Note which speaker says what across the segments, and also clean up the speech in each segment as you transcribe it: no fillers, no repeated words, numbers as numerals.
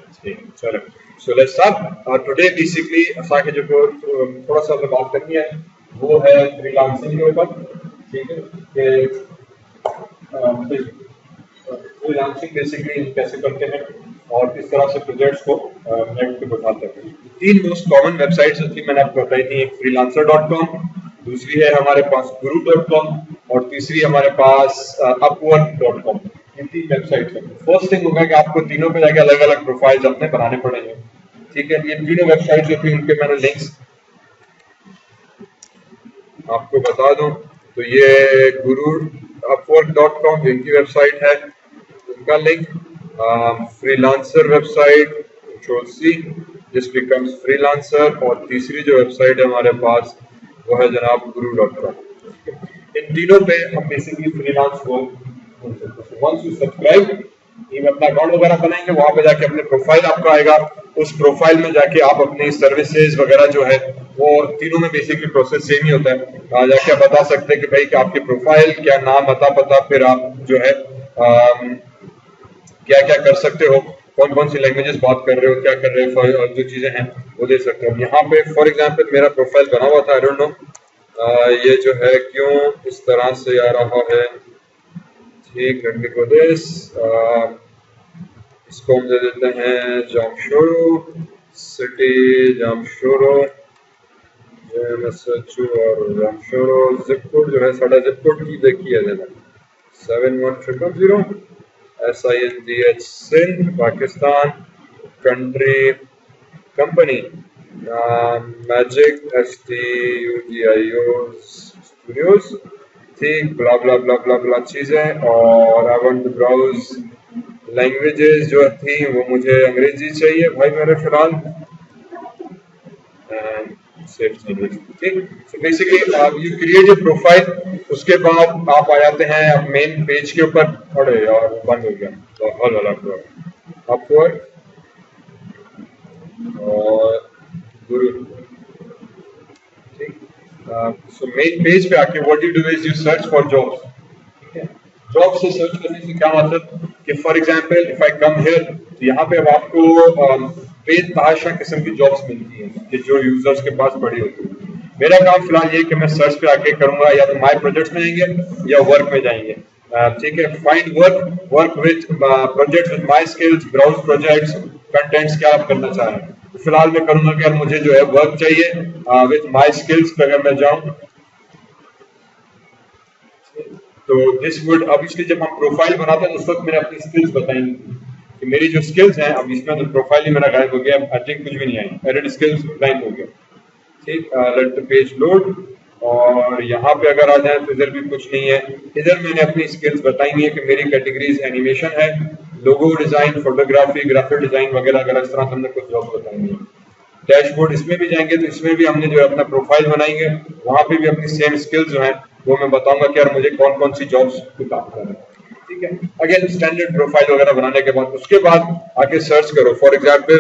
Speaker 1: चलो, so let's start. Today basically असांखे जो थोड़ा सा बात करनी है वो है फ्रीलांसिंग के ऊपर, ठीक है, कि फ्रीलांसिंग बेसिकली कैसे करते हैं और किस तरह से प्रोजेक्ट्स को नेट पे उठाते हैं। तीन मोस्ट कॉमन वेबसाइट्स होती मैंने आपको बताई थी, एक freelancer.com, दूसरी है हमारे पास guru.com और तीसरी हमारे पास upwork.com। ये तीन वेबसाइट्स हैं। फर्स्ट थिंग होगा कि आपको तीनों पे जाके अलग अलग प्रोफाइल्स अपने बनाने पड़ेंगे, ठीक है। ये तीनों वेबसाइट्स जो थी उनके मैंने लिंक्स आपको बता दूं, तो ये गुरु upwork.com जिनकी वेबसाइट है उनका link, freelancer website control see this becomes freelancer, और तीसरी जो वेबसाइट है हमारे पास वो है जनाब guru.com। इन तीनों पे हम बेसिकली फ्रीलांस को वंस यू सब्सक्राइब, ये अपना अकाउंट वगैरह बनाएंगे, वहां पे जाके अपने प्रोफाइल आपका आएगा, उस प्रोफाइल में जाके आप अपनी सर्विसेज वगैरह जो है वो तीनों में बेसिकली प्रोसेस सेम ही होता है। जाके आप बता सकते हैं कि भाई कि आपकी प्रोफाइल क्या नाम, पता, फिर आप जो है क्या क्या कर सकते हो, कौन कौन सी लैंग्वेजेस बात कर रहे हो, क्या कर रहे हो, जो चीजें हैं वो दे सकते हो। यहाँ पे फॉर एग्जाम्पल मेरा प्रोफाइल बना हुआ था, आई डोंट नो ये जो है क्यों इस तरह से आ रहा है, ठीक, को दिस इसको हम दे देते हैं जामशोरो सिटी, जामशोरो और जामशोरो जिप कोड जो है साडा जिप कोड की देखिए देना 71000 SINDH Sindh Pakistan, country company magic STUDIO studios, ठीक, blah blah blah blah blah चीजें, और I want to browse languages जो थी वो मुझे अंग्रेजी चाहिए भाई मेरे फिलहाल, ठीक। So basically you create a profile, उसके बाद आप आ जाते हैं मेन पेज के ऊपर, अरे यार बंद हो गया तो हल वाला अपवर्क और गुरु, ठीक। सो मेन पेज पे आके what you do is you search for jobs, ठीक है। जॉब से सर्च करने से क्या मतलब कि for example if I come here, तो यहाँ पे अब आपको बेतहाशा किस्म की जॉब्स मिलती हैं कि जो यूजर्स के पास पड़ी होती है। मेरा काम फिलहाल ये कि मैं सर्च पे आके करूंगा, या तो माय प्रोजेक्ट्स में जाएंगे या वर्क में जाएंगे, ठीक है। Find work, work with projects with my skills, browse projects, contents, क्या आप करना चाह रहे हैं। तो फिलहाल मैं करूंगा कि यार मुझे जो है वर्क चाहिए विद माय स्किल्स पे अगर मैं जाऊं तो दिस वुड, अब इसलिए जब हम प्रोफाइल बनाते हैं तो उस वक्त मैंने अपनी स्किल्स बताएंगे कि मेरी जो स्किल्स हैं, अब इसमें तो प्रोफाइल ही मेरा गायब हो गया, आई थिंक कुछ भी नहीं आई, एडिट स्किल्स ब्लैंक हो गया, ठीक। लेट द पेज लोड, और यहाँ पे अगर आ जाए तो इधर भी कुछ नहीं है। इधर मैंने अपनी स्किल्स बताई है कि मेरी कैटेगरीज एनिमेशन है, logo design, photography, graphic design वगैरह वगैरह, इस तरह से हमने कुछ जॉब बताई है। डैशबोर्ड, इसमें भी जाएंगे तो इसमें भी हमने जो है अपना प्रोफाइल बनाएंगे, वहां पे भी अपनी सेम स्किल्स जो है वो मैं बताऊंगा कि यार मुझे कौन कौन सी जॉब्स पे काम करना है, ठीक है। अगेन स्टैंडर्ड प्रोफाइल वगैरह बनाने के बाद उसके बाद आके सर्च करो, for example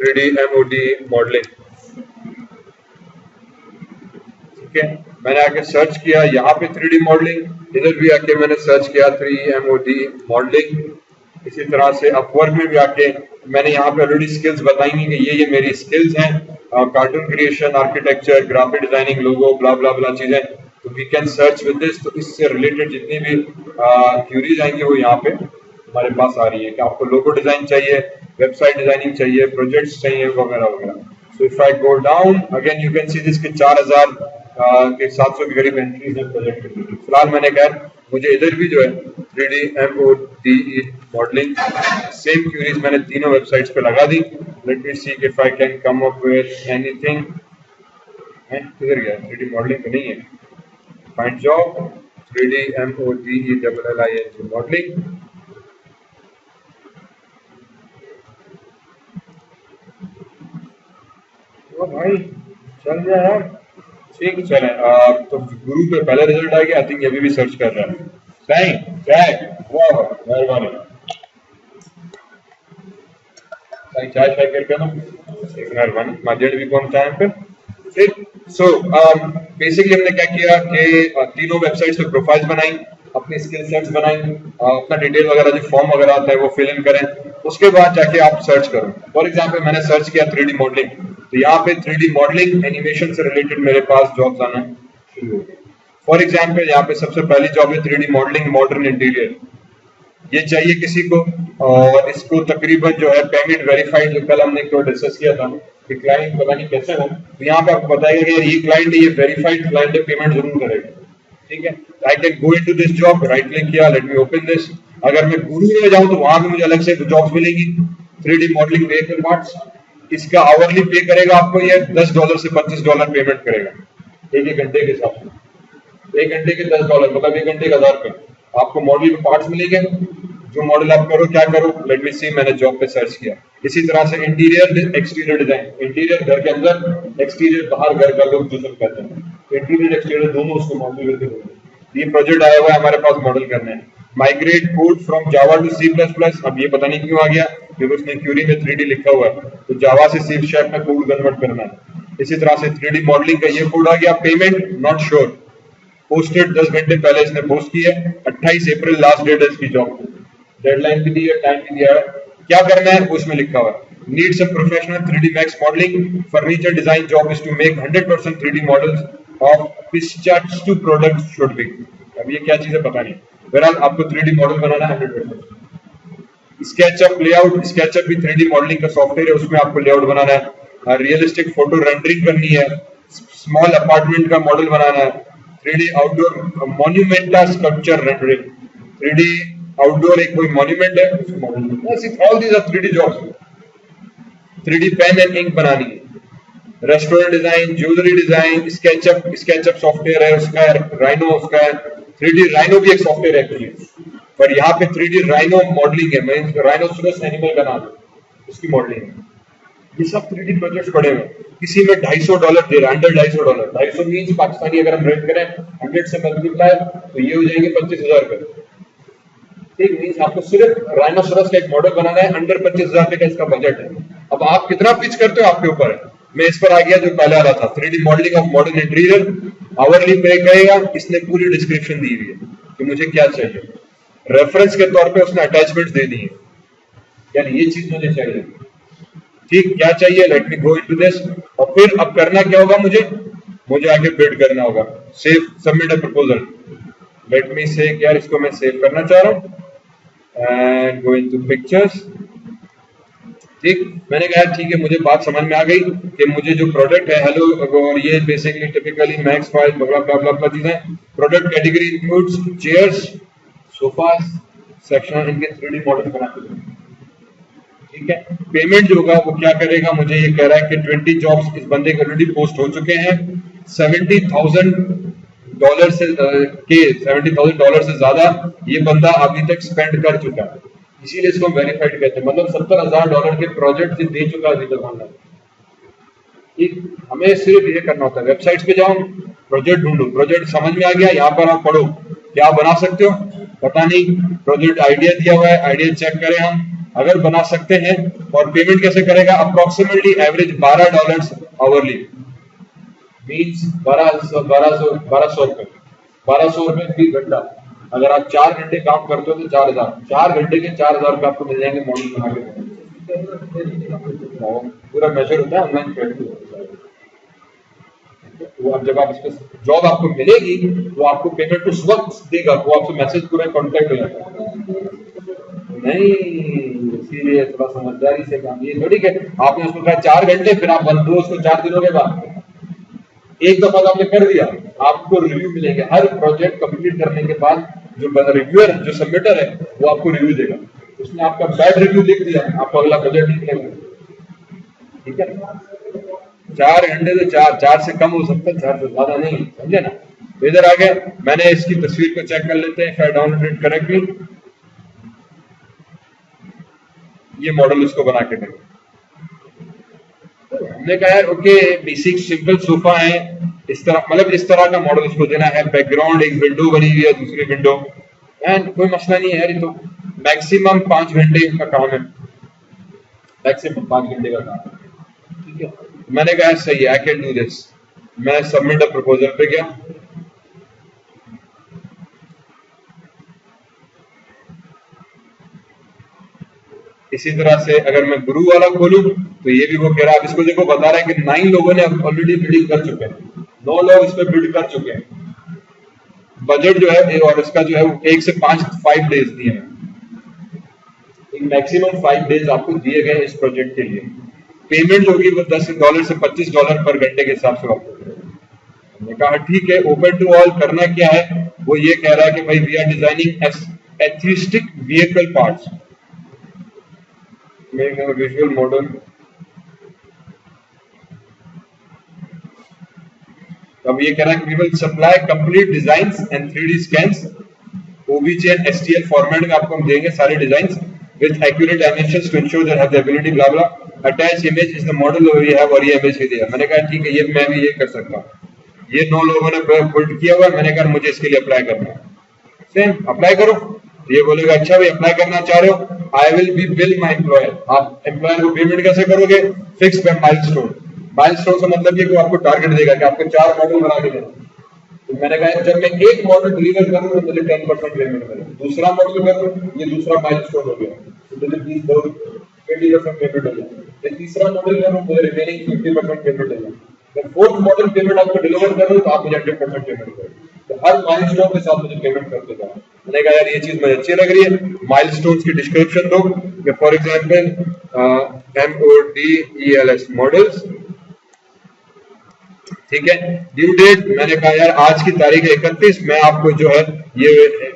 Speaker 1: 3D MOD modelling, ठीक है। मैंने आके सर्च किया यहाँ पे 3D मॉडलिंग, इधर भी आके मैंने सर्च किया 3D MOD मॉडलिंग। इसी तरह से अपवर्क में भी आके मैंने यहाँ पे ऑलरेडी स्किल्स बताई हैं कि ये मेरी स्किल्स हैं, cartoon creation, architecture, graphic designing, logo, blah blah blah चीजें, तो we can search with this. तो इससे रिलेटेड जितनी भी क्यूरीज आएंगी वो यहाँ पे हमारे पास आ रही है कि आपको लोगो डिजाइन चाहिए, वेबसाइट डिजाइनिंग चाहिए, प्रोजेक्ट्स चाहिए वगैरह वगैरह। So if I go down again you can see this के 4000 के 700 के करीब एंट्रीज हैं प्रोजेक्ट के लिए। फिलहाल मैंने कहा मुझे इधर भी जो है 3D MODE modelling same curies मैंने तीनों वेबसाइट्स पे लगा दी। Let me see if I can come up with anything. किधर गया? 3D मॉडलिंग तो नहीं है। Find job 3D MODELLING modelling. ओ भाई चल गया यार, ठीक चले। तो गुरु पे पहला रिजल्ट आ गया, आई थिंक अभी भी सर्च कर रहा है। सही चेक, वाह मेहरबानी। सही चाय चाय करके ना, एक मेहरबानी माध्यम भी कौन टाइम पे, ठीक। सो बेसिकली हमने क्या किया कि तीनों वेबसाइट्स पे प्रोफाइल्स बनाई, अपनी स्किल सेट्स बनाई, अपना डिटेल वगैरह जो फॉर्म वगैरह आता है वो फिल इन करें, उसके बाद जाके आप सर्च करो। फॉर एग्जाम्पल मैंने सर्च किया 3D मॉडलिंग, तो यहाँ पे 3D मॉडलिंग एनिमेशन से रिलेटेड मेरे पास जॉब्स आना शुरू हो गए। फॉर एग्जाम्पल यहाँ पे सबसे पहली जॉब है 3D मॉडलिंग मॉडर्न इंटीरियर, ये चाहिए किसी को, और इसको तकरीबन जो है पेमेंट वेरीफाइड, जो कल हमने डिस्कस किया था कि क्लाइंट पता नहीं कैसे हो, तो यहाँ पे आपको बताएगा कि ये क्लाइंट ये वेरीफाइड क्लाइंट है, पेमेंट जरूर करेगा। ठीक है, I can go into this job, right click किया, लेट मी ओपन दिस। अगर मैं गुरु में जाऊं तो वहां भी मुझे अलग से जॉब्स मिलेंगी 3D मॉडलिंग वेहिकल पार्ट्स। इसका आवरली पे करेगा आपको, ये $10 से $25 पेमेंट करेगा एक घंटे के हिसाब से। एक घंटे के $10 मतलब एक घंटे का 1000 रुपये आपको मॉडल पार्ट्स मिलेंगे। जो मॉडल आप करो क्या करो, लेट मी सी, मैंने जॉब पे सर्च किया। इसी तरह से इंटीरियर एक्सटीरियर डिजाइन, इंटीरियर घर के अंदर, एक्सटीरियर बाहर घर का लोग जो सब कहते हैं, इंटीरियर एक्सटीरियर दोनों उसको मॉडल करते हैं। ये प्रोजेक्ट आया हुआ है हमारे पास मॉडल करने हैं। Migrate code from Java to C++, अब ये पता नहीं क्यों आ गया, क्योंकि उसने क्यूरी में 3D लिखा हुआ है, तो जावा से C# में कोड कन्वर्ट करना है। इसी तरह से 3D मॉडलिंग का ये कोड आ गया। पेमेंट नॉट श्योर, पोस्टेड 10 घंटे पहले इसने पोस्ट की है, 28 अप्रैल लास्ट डेट है इसकी जॉब, डेडलाइन भी दी है, टाइम भी दिया है। क्या करना है उसमें लिखा हुआ है, needs a professional 3D max modelling furniture design job is to make 100% 3D models of पिस्चाचू प्रोडक्ट शुड बी। अब ये क्या चीज है पता नहीं, बहरहाल आपको 3D मॉडल बनाना है 100%। स्केचअप लेआउट, स्केचअप भी 3D मॉडलिंग का सॉफ्टवेयर है, उसमें आपको लेआउट बनाना है। रियलिस्टिक फोटो रेंडरिंग करनी है, स्मॉल अपार्टमेंट का मॉडल बनाना है। 3D outdoor monumental sculpture rendering, 3D outdoor एक कोई मॉन्यूमेंट है उसको model, all these are 3D jobs. 3D pen and ink बनानी है, restaurant design, jewellery design, SketchUp software है उसका, राइनो उसका है। 3D राइनो भी एक सॉफ्टवेयर है एक्चुअली, पर यहाँ पे 3D राइनो मॉडलिंग है, मींस राइनोसोरस एनिमल का नाम है, उसकी मॉडलिंग है। ये सब 3D प्रोजेक्ट्स पड़े हुए, किसी में $250 दे रहा है, अंडर $250, 250 मींस पाकिस्तानी अगर हम रेट करें 100 से मल्टीप्लाई तो ये हो जाएंगे 25,000 रुपए। ठीक, मींस आपको सिर्फ राइनोसोरस का एक मॉडल बनाना है, अंडर 25,000 रुपए का इसका बजट है। अब आप कितना पिच करते हो आपके ऊपर है। मैं इस पर आ गया जो पहले आ रहा था, 3D modelling of modern interior, hourly पे करेगा। इसने पूरी डिस्क्रिप्शन दी हुई है कि मुझे क्या चाहिए, रेफरेंस के तौर पे उसने अटैचमेंट दे दी है, यानी ये चीज मुझे चाहिए। ठीक, क्या चाहिए, let me go into this. और फिर अब करना क्या होगा, मुझे आगे बिड करना होगा, save submit a proposal. Let me से यार इसको मैं सेव करना चाह रहा हूँ एंड गो इनटू पिक्चर्स। ठीक, मैंने कहा ठीक है, मुझे बात समझ में आ गई कि मुझे जो प्रोडक्ट है, हेलो, और ये बेसिकली टिपिकली मैक्स फाइल ब्ला ब्ला ब्ला ब्ला चीजें। Product category includes chairs, sofas, section, इनके 3D मॉडल बना के दो। ठीक है, पेमेंट जो होगा वो क्या करेगा, मुझे ये कह रहा है कि 20 जॉब्स इस बंदे के ऑलरेडी पोस्ट हो चुके हैं, $70,000 से ज्यादा ये बंदा अभी तक स्पेंड कर चुका है, इसीलिए इसको वेरीफाइड कहते हैं, मतलब $70,000 के प्रोजेक्ट से दे चुका है अभी तक ऑनलाइन। ठीक, हमें सिर्फ ये करना होता है, वेबसाइट्स पे जाओ, प्रोजेक्ट ढूंढो, प्रोजेक्ट समझ में आ गया, यहाँ पर आप पढ़ो क्या बना सकते हो, पता नहीं, प्रोजेक्ट आइडिया दिया हुआ है, आइडिया चेक करें हम, अगर बना सकते हैं। और पेमेंट कैसे करेगा, अप्रोक्सीमेटली एवरेज $12 आवरली, मीन्स 1200 रुपए, 1200 रुपए फी घंटा। अगर आप 4 घंटे काम करते हो तो 4,000, 4 घंटे के 4,000 रुपए आपको मिल जाएंगे मॉडल बना के। पूरा मेजर होता है ऑनलाइन। वो अब जब आप इसको जॉब आपको मिलेगी वो आपको पेमेंट उस वक्त देगा, वो आपसे मैसेज पूरा कांटेक्ट हो जाएगा। नहीं, इसीलिए थोड़ा समझदारी से काम, ये थोड़ी है आपने उसको कहा 4 घंटे, फिर आप बंद दो उसको 4 दिनों के बाद, एक दफा तो आपने कर दिया, आपको रिव्यू मिलेंगे हर प्रोजेक्ट कंप्लीट करने के बाद। जो रिव्यूअर, जो सबमिटर है, वो आपको रिव्यू देगा, उसने आपका बैड रिव्यू लिख दिया, आपको अगला प्रोजेक्ट नहीं मिलेगा। ठीक है, 4 घंटे तो 4 से कम हो सकता है, 4 से ज्यादा नहीं, समझे ना। तो इधर आ गया, मैंने इसकी तस्वीर को चेक कर लेते हैं, if I download it correctly, ये मॉडल उसको बना के देंगे। हमने कहा यार ओके, बेसिक सिंपल सोफा है, इस तरह, मतलब इस तरह का मॉडल उसको देना है, बैकग्राउंड एक विंडो बनी हुई है, दूसरी विंडो, एंड कोई मसला नहीं है यार, ये तो मैक्सिमम 5 घंटे का काम है, मैक्सिमम 5 घंटे का काम है। ठीक है, मैंने कहा सही है, आई कैन डू दिस। मैं सबमिट अ प्रपोजल पे गया, इसी तरह से अगर मैं गुरु वाला खोलूं तो ये भी वो कह रहा है, अब इसको देखो बता रहा है कि 9 लोगों ने ऑलरेडी बिल्डिंग कर चुके हैं, 9 लोग इस पे बिल्ड कर चुके हैं। बजट जो है और इसका जो है वो 1 से 5 डेज दिए हैं, मैक्सिमम 5 डेज आपको दिए गए इस प्रोजेक्ट के लिए। पेमेंट होगी वो $10 से $25 पर घंटे के हिसाब से आपको। हमने कहा ठीक है, ओपन टू ऑल। करना क्या है, वो ये कह रहा है कि भाई वी आर डिजाइनिंग एथेरिस्टिक व्हीकल पार्ट्स, विजुअल मॉडल। अब ये कह रहा है कि we will supply complete designs and 3D स्कैन्स, OBJ एंड STL फॉर्मेट में आपको हम देंगे सारे designs with accurate dimensions to ensure they have the ability blah blah attach image is the model we have, और ये इमेज भी दिया। मैंने कहा ठीक है, ये मैं भी ये कर सकता हूँ। ये 9 लोगों ने बिल्ड किया हुआ है, मैंने कहा मुझे इसके लिए अप्लाई करना है। सेम अप्लाई करो। ये बोलेगा अच्छा भाई अप्लाई करना चाह रहे हो, I will be bill my employer. आप एम्प्लॉयर को पेमेंट कैसे करोगे, फिक्स माइलस्टोन। माइलस्टोन से मतलब ये कि आपको टारगेट देगा कि आपको 4 मॉडल बना के देना। तो मैंने कहा जब मैं एक मॉडल डिलीवर करूं तो मुझे 10% पेमेंट मिले, दूसरा मॉडल करूं ये दूसरा माइलस्टोन हो गया तो मुझे 20% पेमेंट हो गया। तीसरा मॉडल करूं मुझे रिमेनिंग 50% पेमेंट हो गया। मैं फोर्थ मॉडल पेमेंट आपको डिलीवर करूं तो आप मुझे 100% पेमेंट करें। तो हर माइलस्टोन के साथ मुझे पेमेंट करते जाओ। मैंने कहा यार ये चीज मुझे अच्छी लग रही है। माइलस्टोन्स की डिस्क्रिप्शन दो, फॉर एग्जांपल MODELS मॉडल्स, ठीक है। ड्यू डेट मैंने कहा यार आज की तारीख है 31, मैं आपको जो है ये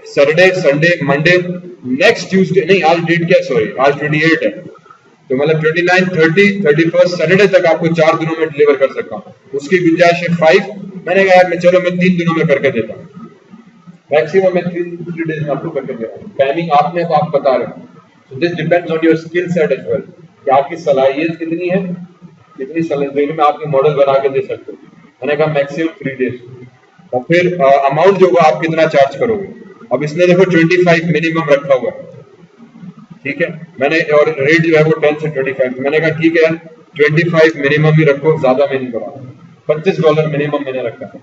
Speaker 1: Saturday Sunday Monday next Tuesday, नहीं आज डेट क्या, सॉरी आज 28 है, तो मतलब 29, 30, 31 सैटरडे तक आपको 4 दिनों में डिलीवर कर सकता हूँ। उसकी गुंजाइश है 5। मैंने कहा यार मैं चलो मैं 3 दिनों में करके देता हूँ, मैक्सिमम मैं 3 डेज में आपको करके दे रहा हूँ। टाइमिंग आपने तो आप बता रहे हो, so this depends on your skill set as well, कि आपकी सलाहियत कितनी है, कितनी सलाहियत में आपके मॉडल बना के दे सकते हो। मैंने कहा मैक्सिमम 3 डेज। और फिर अमाउंट जो होगा आप कितना चार्ज करोगे। अब इसने देखो 25 मिनिमम रखा हुआ है, ठीक है। मैंने और रेट जो है वो 10 से 25, मैंने कहा ठीक है यार 25 मिनिमम ही रखो, ज्यादा मैं नहीं करा। $25 मिनिमम मैंने रखा है,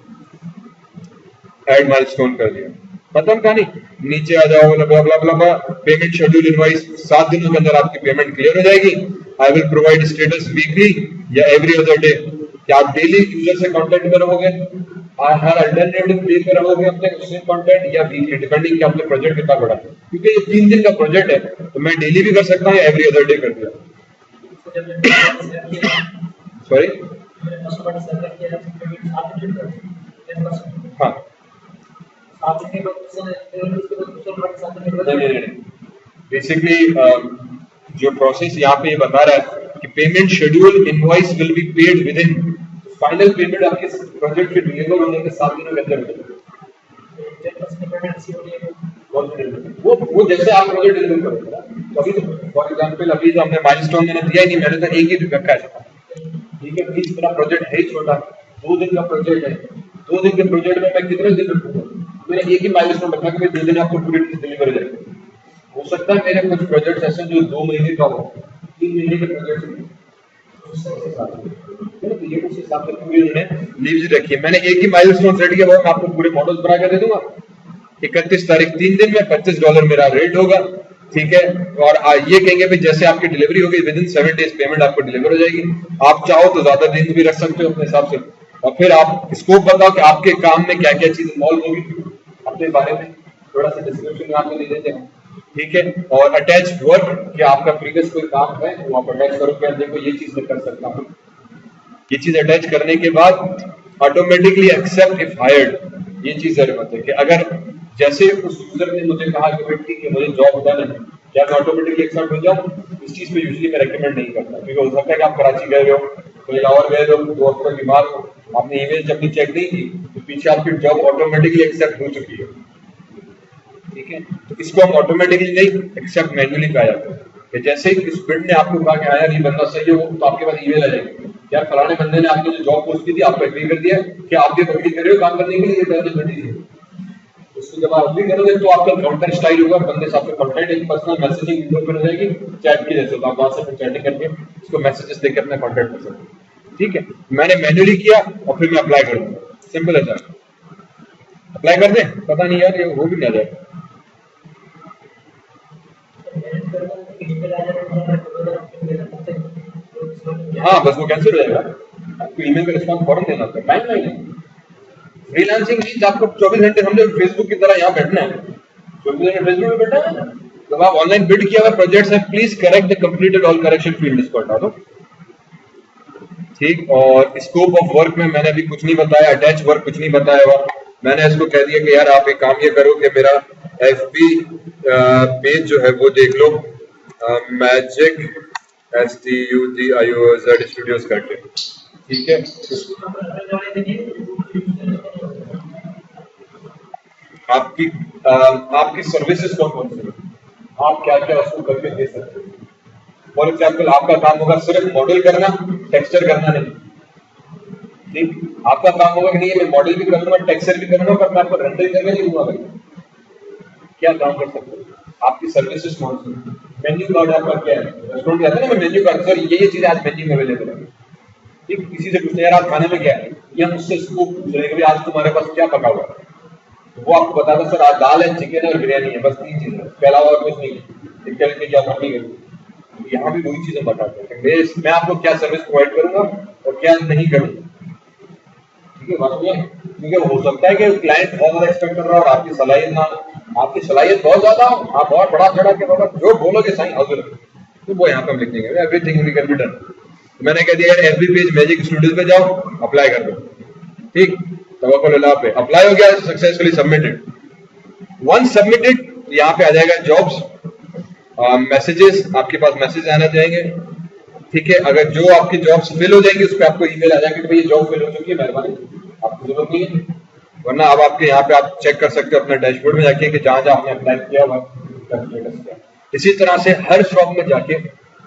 Speaker 1: ऐड माइलस्टोन कर दिया, खत्म कहानी। नीचे आ जाओ, ब्ला ब्ला ब्ला ब्ला, पेमेंट शेड्यूल इनवॉइस, 7 दिनों के अंदर आपकी पेमेंट क्लियर हो जाएगी। I will provide status weekly या एवरी अदर डे, कि आप डेली यूजर से कांटेक्ट में रहोगे, हर अल्टरनेटिव डे पे रहोगे अपने सेम कंटेंट, या वीकली, डिपेंडिंग कि आपका प्रोजेक्ट कितना बड़ा है। क्योंकि ये 3 दिन का प्रोजेक्ट है तो मैं डेली भी कर सकता हूँ या एवरी अदर डे कर दिया। सॉरी, हाँ बेसिकली जो प्रोसेस यहाँ पे ये बता रहा है कि payment schedule invoice will be paid with in, final payment आपके प्रोजेक्ट के डिलीवर होने के 7 दिनों के अंदर वो जैसे आप प्रोजेक्ट डिलीवर करोगे ना, तो अभी तो फॉर एग्जांपल अभी तो हमने माइलस्टोन मैंने दिया ही नहीं, मैंने तो एक ही रखा है, ठीक है। प्लीज मेरा प्रोजेक्ट है ही छोटा, 2 दिन का प्रोजेक्ट है, 2 दिन के प्रोजेक्ट में मैं कितने दिन रखूंगा, मैंने एक ही माइलस्टोन रखा कि 2 दिन आपको पूरी चीज डिलीवर हो जाएगी। हो सकता है मेरे कुछ प्रोजेक्ट ऐसे जो 2 महीने का हो, 3 महीने के प्रोजेक्ट, तो ये उस हिसाब से पूरी उन्होंने लीव्स रखी है। मैंने एक ही माइलस्टोन सेट किया, मैं आपको पूरे मॉडल्स बना के दे दूंगा। 31 तारीख 3 दिन में $25 मेरा रेट होगा, ठीक है। और ये कहेंगे भाई जैसे आपकी डिलीवरी होगी विद इन 7 डेज पेमेंट आपको डिलीवर हो जाएगी। आप चाहो तो ज्यादा दिन भी रख सकते हो अपने हिसाब से, और फिर आप स्कोप बताओ कि आपके काम में क्या क्या चीज इन्वॉल्व होगी, अपने बारे में थोड़ा सा डिस्क्रिप्शन में आपको दे देते हैं, ठीक है। और अटैच वर्क, कि आपका प्रीवियस कोई काम है वो आप अटैच करो, क्या देखो ये चीज मैं कर सकता हूँ। ये चीज अटैच करने के बाद ऑटोमेटिकली एक्सेप्ट इफ हायर्ड, ये चीज जरूरत है कि अगर जैसे उस यूजर ने मुझे कहा कि भाई ठीक है मुझे जॉब डन है, क्या मैं ऑटोमेटिकली एक्सेप्ट हो जाऊं, इस चीज पे यूजुअली मैं रेकमेंड नहीं करता, क्योंकि हो सकता है कि आप कराची गए हो, कोई लाहौर गए हो, 2 हफ्ते बीमार हो, आपने ईमेल जब भी चेक नहीं की तो पीछे आपकी जॉब ऑटोमेटिकली एक्सेप्ट हो चुकी है, ठीक है। तो इसको हम ऑटोमेटिकली नहीं, एक्सेप्ट मैन्युअली पाया जाता है कि जैसे ही इस बिल्ड ने आपको कहा कि हाँ यार ये बंदा सही है, वो तो आपके पास ईमेल आ जाएगी, यार फलाने बंदे ने आपकी जो जॉब पोस्ट की थी आपको एग्री कर दिया कि आप ये बकरी कर रहे हो काम करने के लिए, ये टर्म्स एंड कंडीशन है। उसको जब आप एग्री करोगे तो आपका काउंटर स्टाइल होगा, बंदे से आपका कांटेक्ट, एक पर्सनल मैसेजिंग विंडो ओपन हो जाएगी चैट की जैसे, तो आप वहां से फिर चैटिंग करके उसको मैसेजेस देकर अपना कांटेक्ट कर सकते हैं, ठीक है। मैंने मैन्युअली किया और फिर मैं अप्लाई कर दूंगा, सिंपल है सर। अप्लाई कर दें, पता नहीं यार ये हो भी नहीं आ जाएगा। हाँ बस वो कैंसिल हो जाएगा, आपको ईमेल का रिस्पॉन्स फौरन देना होता है, टाइम नहीं है। फ्रीलांसिंग मीन्स आपको 24 घंटे समझो फेसबुक की तरह यहाँ बैठना है, 24 घंटे फेसबुक में बैठना है। जब आप ऑनलाइन बिल्ड किया हुआ प्रोजेक्ट्स है, please correct the completed all correction field, इसको हटा दो, ठीक। और स्कोप ऑफ वर्क में मैंने अभी कुछ नहीं बताया, अटैच वर्क कुछ नहीं बताया हुआ, मैंने इसको कह दिया कि यार आप एक काम ये करो कि मेरा FB पेज जो है वो देख लो, मैजिक STUDIOZ स्टूडियोज करके, ठीक है। आपकी आपकी सर्विसेज कौन कौन सी, आप क्या क्या उसको करके दे सकते हो। फॉर एग्जाम्पल आपका काम होगा सिर्फ मॉडल करना, टेक्सचर करना नहीं, ठीक। आपका काम होगा कि नहीं मैं मॉडल भी करूंगा, टेक्सचर भी करूंगा, पर मैं आपको रेंडर करके नहीं दूंगा भाई, क्या काम कर सकते हो। आपकी सर्विसेज कौन सी, मेन्यू कार्ड आपका क्या है, रेस्टोरेंट कहते हैं ना मेन्यू कार्ड, सर ये चीजें आज मेन्यू में अवेलेबल है, ठीक। किसी से पूछते हैं यार आज खाने में क्या है, या मुझसे इसको पूछ रहे हैं आज तुम्हारे पास क्या पका हुआ है, तो वो आपको बताता सर आज दाल है, चिकन है और बिरयानी है, बस 3 चीजें, इसके अलावा और कुछ नहीं है, क्या करनी है। यहाँ भी वही चीजें बताते हैं, मैं आपको क्या सर्विस प्रोवाइड करूंगा और क्या नहीं करूंगा, ठीक है बात ये। क्योंकि हो सकता है कि क्लाइंट बहुत ज्यादा एक्सपेक्ट कर रहा है और आपकी सलाहियत ना, आपकी सलाहियत बहुत ज्यादा हो, आप बहुत बड़ा चढ़ा के बाबा जो बोलोगे सही हाजिर, तो वो यहाँ पे हम लिख देंगे everything we can be done. मैंने कह दिया यार FB पेज मैजिक स्टूडियोज पे जाओ, अप्लाई कर दो, ठीक। तवक्कुल अल्लाह पे अप्लाई हो गया, सक्सेसफुली सबमिटेड। वंस सबमिटेड यहाँ पे आ जाएगा जॉब्स, मैसेजेस, आपके पास मैसेज आना जाएंगे, ठीक है। अगर जो आपकी जॉब्स फिल हो जाएंगी उस पर आपको ईमेल आ जाएगी कि भाई ये जॉब फिल हो चुकी है, मेहरबानी आपको जरूरत नहीं है, वरना अब आपके यहाँ पे आप चेक कर सकते हो अपने डैशबोर्ड में जाके कि जहां जहां आपने अप्लाई किया हुआ स्टेटस क्या। इसी तरह से हर शॉप में जाके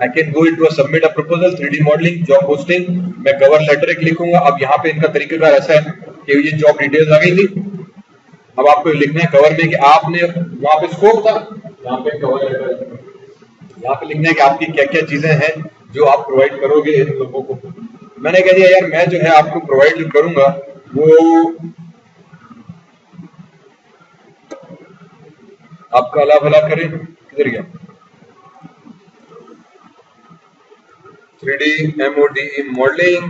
Speaker 1: I can go into submit a proposal, 3D modelling, job posting, मैं कवर लेटर एक लिखूंगा। अब यहाँ पे इनका तरीकेकार ऐसा है कि ये जॉब डिटेल्स आ गई थी, अब आपको लिखना है कवर में कि आपने वहां पे स्कोप था, यहाँ पे कवर लेटर, यहाँ पे लिखना है कि आपकी क्या क्या चीजें हैं जो आप प्रोवाइड करोगे इन लोगों को। मैंने कह दिया यार मैं जो है आपको प्रोवाइड जो करूंगा वो आपका अला भला करें, किधर गया 3D MODE modelling,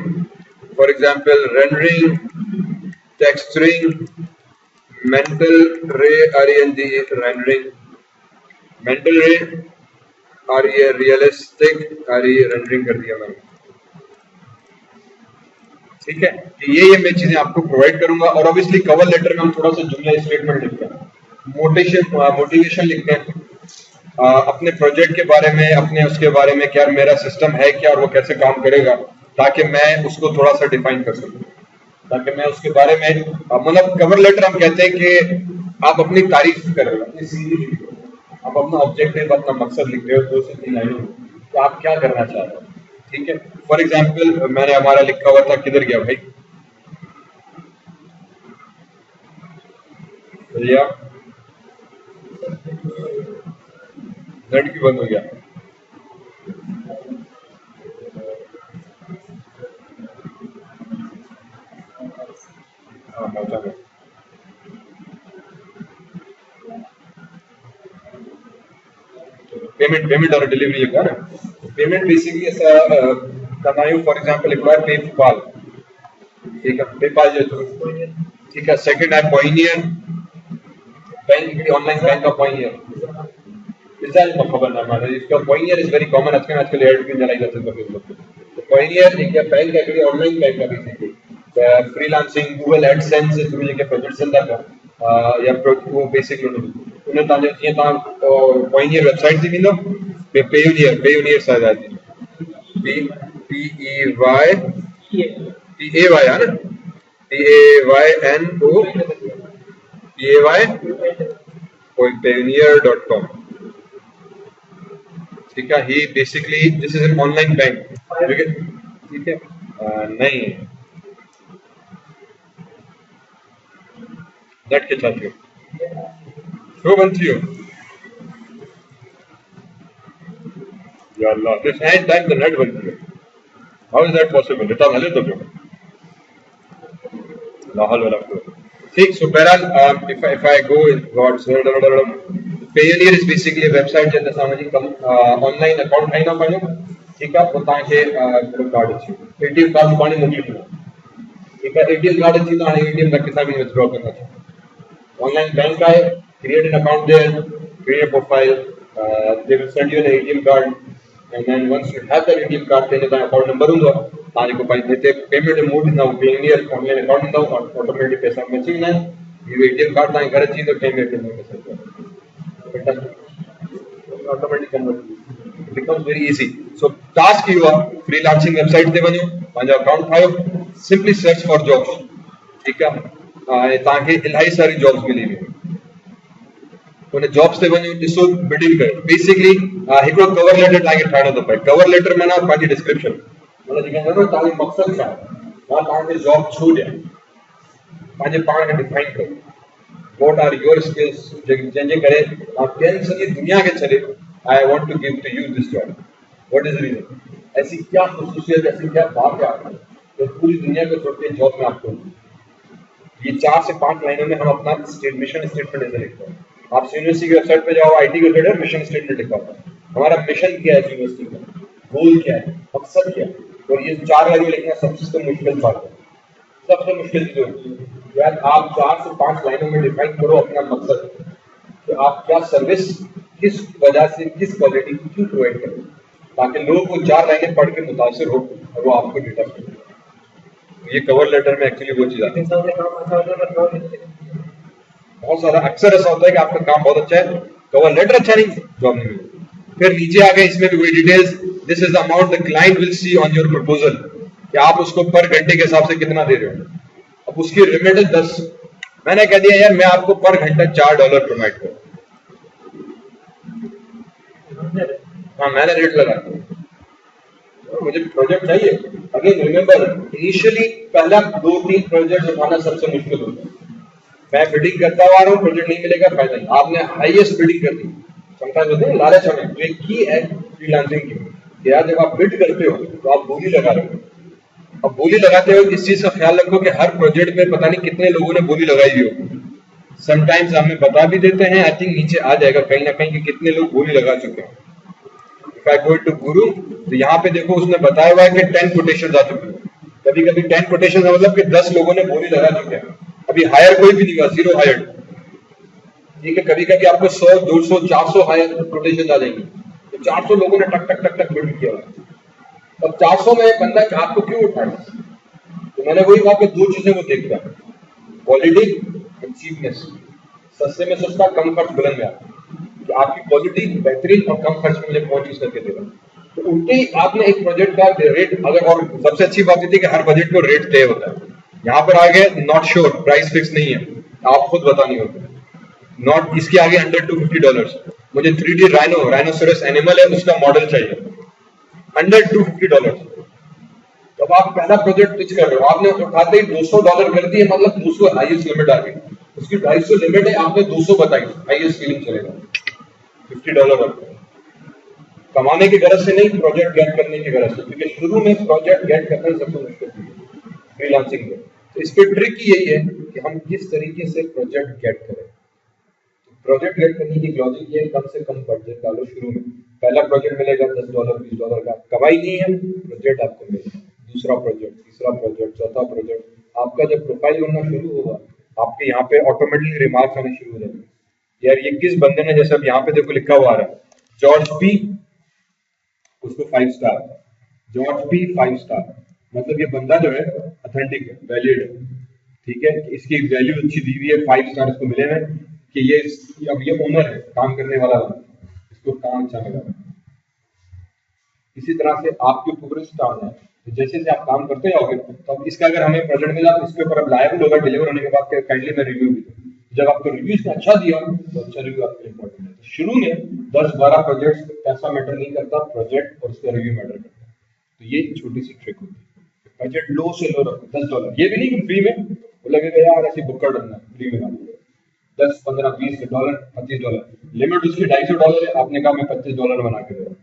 Speaker 1: for example rendering, texturing, mental रे RENG रेंडरिंग, मेंटल रे RE रियलिस्टिक RE रेंडरिंग कर दिया मैंने, ठीक है। ये मैं चीजें आपको प्रोवाइड करूंगा। और ऑब्वियसली कवर लेटर में हम थोड़ा सा जुमला स्टेटमेंट लिखते हैं, मोटिवेशन लिखते हैं, अपने प्रोजेक्ट के बारे में, अपने उसके बारे में क्या मेरा सिस्टम है क्या और वो कैसे काम करेगा, ताकि मैं उसको थोड़ा सा डिफाइन कर सकूं, ताकि मैं उसके बारे में मतलब कवर लेटर हम कहते हैं कि आप अपनी तारीफ कर रहे हो, आप अपना ऑब्जेक्टिव अपना मकसद लिख रहे हो 2 से 3 लाइनों में, तो आप क्या करना चाह रहे हो, ठीक है। फॉर एग्जाम्पल मैंने हमारा लिखा हुआ था, किधर गया भाई भैया, नेट क्यों बंद हो गया, हाँ पहुंचा गया। पेमेंट और डिलीवरी का ना, पेमेंट बेसिकली ऐसा करना है। फॉर एग्जांपल इफ आई पे पेपाल, ठीक है, पेपाल जो ठीक है। सेकंड है पॉइनियर, बैंक ऑनलाइन बैंक का पॉइनियर रिजल्ट में खबर ना मारे, इसका पॉइनियर इज वेरी कॉमन आजकल ऐड भी चलाई जाते हैं फेसबुक पे। तो पॉइनियर एक बैंक है कि ऑनलाइन बैंक का बेसिकली फ्रीलांसिंग गूगल एडसेंस से थ्रू जेके प्रोजेक्ट्स अंदर का या वो बेसिकली उन्हें ताने जीअं तव्हां पॉइनियर वेबसाइट थी वेंदो, पेयूनियर शायद आहे PEY है ना, payunier.com, ठीक है। ही basically this is an online bank, ठीक है। नहीं नेट के साथ शो बंद थी या अल्लाह, this end time the net बंद थी, how is that possible, return हले तो पियो लाहौल वाला ठीक। सो बहरहाल if I go in God Payoneer is basically a website जंहिं ते असां वञी ऑनलाइन अकाउंट ठाहींदा पंहिंजो, ठीक है, वो तव्हांखे कार्ड अची एटीएम कार्ड पाणी मोकिलींदो, ठीक है, एटीएम कार्ड अची त हाणे एटीएम खां किथां बि विथड्रॉ कंदा छो। ऑनलाइन बैंक आहे, create an account there, create profile, they will send you an ATM card, and then once you have that ATM card, then the account number होगा, ताकि को पाई देते पेमेंट मोड ना Payeer online account ना automatic पैसा matching ना ये ATM card ताकि घर चीज तो पेमेंट करने में पैसा automatic convert becomes very easy. So task you are freelancing website ते वञो, पंहिंजो अकाउंट ठाहियो, simply search for jobs, ठीक है, ताकि इलाही सारी जॉब्स मिली वेंदियूं, उन जॉब्स ते वञो, ॾिसो, बिडिंग कयो। बेसिकली हिकिड़ो कवर लेटर तव्हांखे ठाहिणो थो पए। कवर लेटर माना पंहिंजी डिस्क्रिप्शन, माना जेके चवंदा आहिनि तव्हांजो मक़सदु छा आहे, मां तव्हांखे जॉब छो ॾियां, पंहिंजे पाण खे डिफाइन कयो, वॉट आर योर स्किल्स, जंहिंजे करे मां ॿियनि सॼी दुनिया खे छॾे I want to give to you this job, what is reason, ऐसी क्या खसूसियत, ऐसी क्या बात है जो पूरी दुनिया को छोड़ के जॉब में आपको। ये 4 से 5 लाइनों में हम अपना मिशन स्टेटमेंट ऐसे लिखते हैं। आप यूनिवर्सिटी की वेबसाइट पे जाओ, आईटी के रिलेटेड मिशन स्टेटमेंट लिखा होता है, हमारा मिशन क्या है यूनिवर्सिटी का, गोल क्या है, मकसद क्या है, और ये 4 लाइनें लिखना सबसे मुश्किल बात है, सबसे मुश्किल चीज होती है यार। आप 4 से 5 लाइनों में डिफाइन करो अपना मकसद, कि आप क्या सर्विस, किस वजह से, किस क्वालिटी की क्यों प्रोवाइड करें, ताकि लोग वो 4 लाइनें पढ़ के मुतासिर हो और वो आपको डेटा दें। ये कवर लेटर में एक्चुअली वो चीज आती है। बहुत सारा अक्सर ऐसा होता है कि आपका काम बहुत अच्छा है, कवर लेटर अच्छा नहीं, जॉब नहीं मिलेगी। फिर नीचे आ गए, इसमें भी वही details, this is the amount the client will see on your proposal, कि आप उसको पर घंटे के हिसाब से कितना दे रहे हो। अब उसकी लिमिट है 10, मैंने कह दिया यार मैं आपको पर घंटा $4 प्रोवाइड करूँ, हाँ मैंने रेट लगा दिया, मुझे प्रोजेक्ट चाहिए। अगेन रिमेंबर, इनिशियली पहला 2-3 प्रोजेक्ट उठाना सबसे मुश्किल होता है। मैं बिडिंग करता हुआ रहा हूँ, प्रोजेक्ट नहीं मिलेगा फायदा नहीं, आपने हाईएस्ट बिडिंग कर दी, समटाइम्स होते हैं लालच हमें, तो एक की है फ्रीलांसिंग की, यार जब आप बिड करते हो तो आप बोली लगा रहे हो। अब बोली लगाते हो, इस चीज का ख्याल रखो कि हर प्रोजेक्ट में पता नहीं कितने लोगों ने बोली लगाई हुई हो, समटाइम्स हमें बता भी देते हैं, आई थिंक नीचे आ जाएगा कहीं ना कहीं कि कितने लोग बोली लगा चुके हैं। इफ आई गो टू गुरु, तो यहाँ पे देखो उसने बताया हुआ है कि 10 कोटेशन आ चुकी है, कभी कभी 10 कोटेशन का मतलब कि 10 लोगों ने बोली लगा चुके हैं, अभी हायर कोई भी नहीं हुआ, 0 हायर, ठीक है। कभी कभी आपको 100, 200, 400 हायर कोटेशन आ जाएंगी, तो 400 लोगों ने टक टक टक टक बिल्ड किया हुआ। अब 400 में बंदा आपको क्यों उठाए, तो मैंने वही कहा कि 2 चीजें वो देखता है, क्वालिटी एंड चीपनेस, सस्ते में सस्ता, कम खर्च बुलंद में, कि आपकी क्वालिटी बेहतरीन और कम खर्च में मुझे कौन चीज करके देगा। तो उल्टे ही आपने एक प्रोजेक्ट का रेट, अगर, और सबसे अच्छी बात ये थी कि हर बजट को रेट तय होता है। यहाँ पर आगे नॉट श्योर, प्राइस फिक्स नहीं है, आप खुद बतानी होती है, नॉट इसके आगे अंडर $250, मुझे 3D राइनोसोरस एनिमल है उसका मॉडल चाहिए, अंडर $250। जब आप पहला प्रोजेक्ट पिच कर रहे हो, आपने उठाते ही $200 कर दिए, मतलब 200 हाईएस्ट लिमिट आ गई, उसकी 250 लिमिट है, आपने 200 बताई, हाईएस्ट फीलिंग चलेगा, $50 कमाने की गरज से नहीं, प्रोजेक्ट गेट करने की गरज से, क्योंकि शुरू में प्रोजेक्ट गेट करना सबसे मुश्किल है फ्रीलांसिंग में। तो इस पे ट्रिक यही है कि हम किस तरीके से प्रोजेक्ट गेट करें। प्रोजेक्ट गेट करने की लॉजिक ये, कम से कम बजट डालो शुरू में, पहला प्रोजेक्ट मिलेगा $10, $20 का, कमाई नहीं है, प्रोजेक्ट आपको मिलेगा, दूसरा प्रोजेक्ट, तीसरा प्रोजेक्ट, चौथा प्रोजेक्ट, आपका जब प्रोफाइल बनना शुरू होगा, आपके यहाँ पे ऑटोमेटिकली रिमार्क्स आने शुरू हो जाएंगे, यार ये किस बंदे ने, जैसे अब यहाँ पे देखो लिखा हुआ आ रहा है जॉर्ज पी, उसको 5 स्टार, जॉर्ज पी 5 स्टार, मतलब ये बंदा जो है ऑथेंटिक है, वैलिड है, ठीक है, इसकी वैल्यू अच्छी दी हुई है, 5 स्टार इसको मिले हैं, कि ये अब ये ओनर है, काम करने वाला है, इसको काम अच्छा मिला। इसी तरह से आपके पूरे स्टाफ है, तो जैसे जैसे आप काम करते जाओगे, तो अब इसका अगर हमें प्रोजेक्ट मिला, तो इसके ऊपर अब लायबल होगा, डिलीवर होने के बाद काइंडली मैं रिव्यू भी दूं। जब आपको रिव्यू इसने अच्छा दिया, तो अच्छा रिव्यू आपके लिए इंपॉर्टेंट है। शुरू में 10-12 प्रोजेक्ट पैसा मैटर नहीं करता, प्रोजेक्ट और उसका रिव्यू मैटर करता है। तो ये छोटी सी ट्रिक होती है, बजट लो से लो रखो, $10, ये भी नहीं कि फ्री में, वो लगेगा यार ऐसी बुक्कर डरना फ्री में, 10, 15, $20, $25, लिमिट उसकी $250 है, आपने कहा मैं $25 बना के दे रहा हूँ।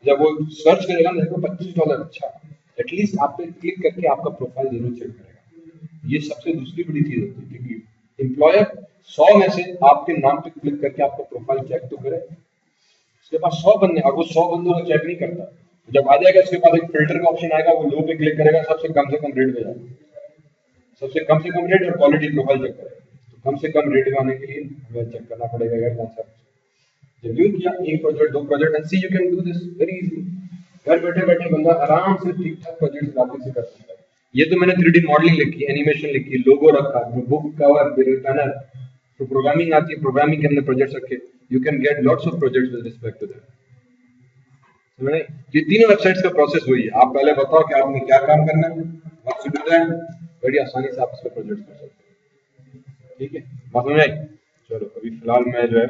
Speaker 1: जब वो सर्च करेगा ना, देखो $25, अच्छा, एटलीस्ट आप पे क्लिक करके आपका प्रोफाइल जरूर चेक करेगा। ये सबसे दूसरी बड़ी चीज होती है, क्योंकि एम्प्लॉयर 100 में से आपके नाम पे क्लिक करके आपका प्रोफाइल चेक तो करे, उसके पास 100 बंदे, और वो 100 बंदों को चेक नहीं करता, जब आ जाएगा उसके बाद एक फिल्टर का ऑप्शन आएगा, वो लो पे क्लिक करेगा, सबसे कम रेट पे जाएगा, सबसे कम से कम रेट और क्वालिटी प्रोफाइल चेक करेगा। तो कम से कम रेट में आने के लिए हमें चेक करना पड़ेगा यार कौन सा। जब यूज किया एक प्रोजेक्ट दो project and see you can do this very easily, घर बैठे बैठे बंदा आराम से ठीक ठाक प्रोजेक्ट ग्राफिक से कर सकता है। ये तो मैंने 3D मॉडलिंग लिखी, एनिमेशन लिखी, लोगो रखा, बुक कवर, पैनल, तो प्रोग्रामिंग आती है, प्रोग्रामिंग के अंदर प्रोजेक्ट्स रखे, you can get lots of projects with respect to that. समझ रहे? ये तीनों वेबसाइट्स का प्रोसेस वही है, आप पहले बताओ कि आपने क्या काम करना है, व्हाट टू डू दैट, बड़ी आसानी से आप इस पर प्रोजेक्ट कर सकते हैं। ठीक है, बात समझ आई? चलो अभी फिलहाल मैं जो है